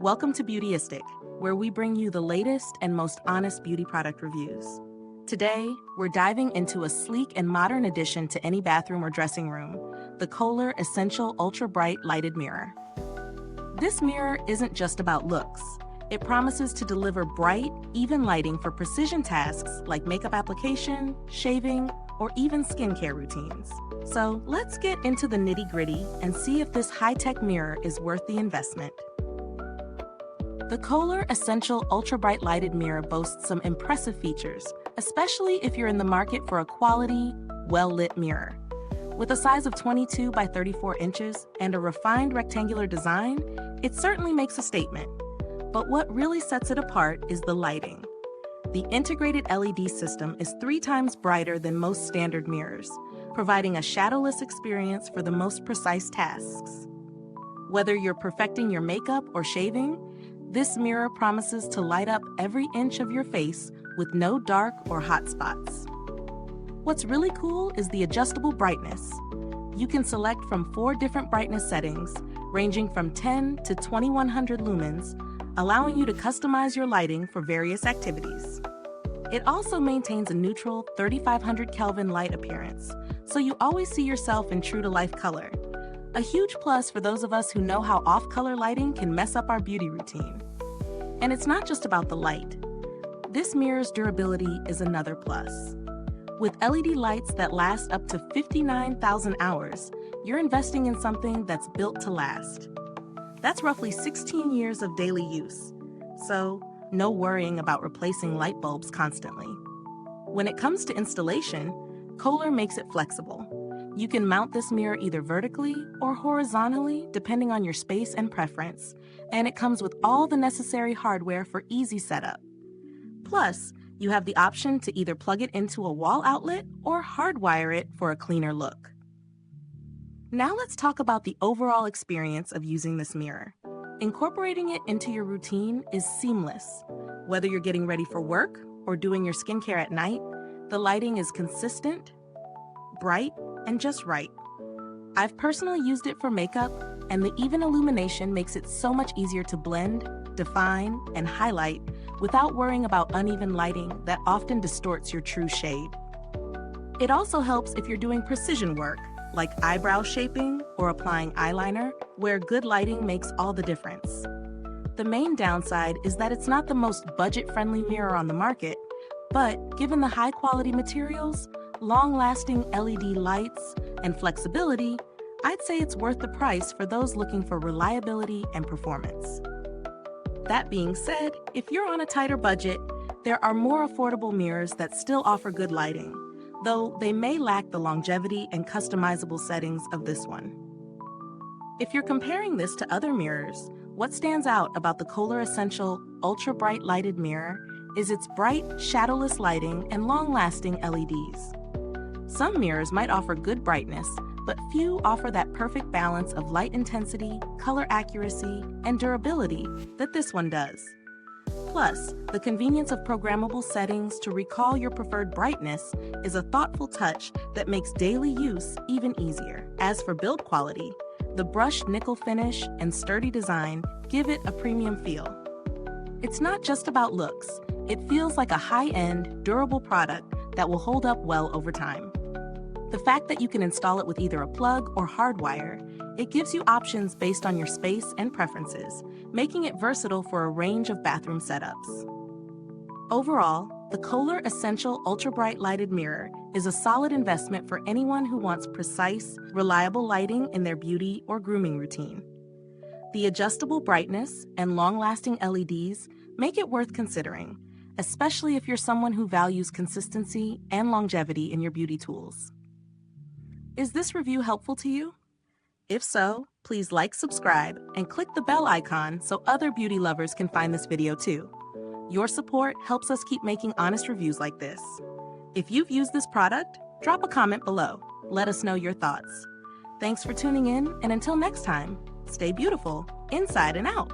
Welcome to Beautyistic, where we bring you the latest and most honest beauty product reviews. Today, we're diving into a sleek and modern addition to any bathroom or dressing room, the Kohler Essential Ultrabright Lighted Mirror. This mirror isn't just about looks. It promises to deliver bright, even lighting for precision tasks like makeup application, shaving, or even skincare routines. So let's get into the nitty-gritty and see if this high-tech mirror is worth the investment. The Kohler Essential Ultrabright Lighted Mirror boasts some impressive features, especially if you're in the market for a quality, well-lit mirror. With a size of 22 by 34 inches and a refined rectangular design, it certainly makes a statement. But what really sets it apart is the lighting. The integrated LED system is 3 times brighter than most standard mirrors, providing a shadowless experience for the most precise tasks. Whether you're perfecting your makeup or shaving, this mirror promises to light up every inch of your face with no dark or hot spots. What's really cool is the adjustable brightness. You can select from 4 different brightness settings, ranging from 10 to 2100 lumens, allowing you to customize your lighting for various activities. It also maintains a neutral 3500 Kelvin light appearance, so you always see yourself in true-to-life color. A huge plus for those of us who know how off-color lighting can mess up our beauty routine. And it's not just about the light. This mirror's durability is another plus. With LED lights that last up to 59,000 hours, you're investing in something that's built to last. That's roughly 16 years of daily use, so no worrying about replacing light bulbs constantly. When it comes to installation, Kohler makes it flexible. You can mount this mirror either vertically or horizontally, depending on your space and preference, and it comes with all the necessary hardware for easy setup. Plus, you have the option to either plug it into a wall outlet or hardwire it for a cleaner look. Now let's talk about the overall experience of using this mirror. Incorporating it into your routine is seamless. Whether you're getting ready for work or doing your skincare at night, the lighting is consistent, bright, and just right. I've personally used it for makeup, and the even illumination makes it so much easier to blend, define, and highlight without worrying about uneven lighting that often distorts your true shade. It also helps if you're doing precision work, like eyebrow shaping or applying eyeliner, where good lighting makes all the difference. The main downside is that it's not the most budget-friendly mirror on the market, but given the high-quality materials, long-lasting LED lights, and flexibility, I'd say it's worth the price for those looking for reliability and performance. That being said, if you're on a tighter budget, there are more affordable mirrors that still offer good lighting, though they may lack the longevity and customizable settings of this one. If you're comparing this to other mirrors, what stands out about the Kohler Essential Ultra Bright Lighted Mirror is its bright, shadowless lighting and long-lasting LEDs. Some mirrors might offer good brightness, but few offer that perfect balance of light intensity, color accuracy, and durability that this one does. Plus, the convenience of programmable settings to recall your preferred brightness is a thoughtful touch that makes daily use even easier. As for build quality, the brushed nickel finish and sturdy design give it a premium feel. It's not just about looks. It feels like a high-end, durable product that will hold up well over time. The fact that you can install it with either a plug or hardwire, it gives you options based on your space and preferences, making it versatile for a range of bathroom setups. Overall, the Kohler Essential Ultra Bright Lighted Mirror is a solid investment for anyone who wants precise, reliable lighting in their beauty or grooming routine. The adjustable brightness and long-lasting LEDs make it worth considering, especially if you're someone who values consistency and longevity in your beauty tools. Is this review helpful to you? If so, please like, subscribe, and click the bell icon so other beauty lovers can find this video too. Your support helps us keep making honest reviews like this. If you've used this product, drop a comment below. Let us know your thoughts. Thanks for tuning in, and until next time, stay beautiful, inside and out.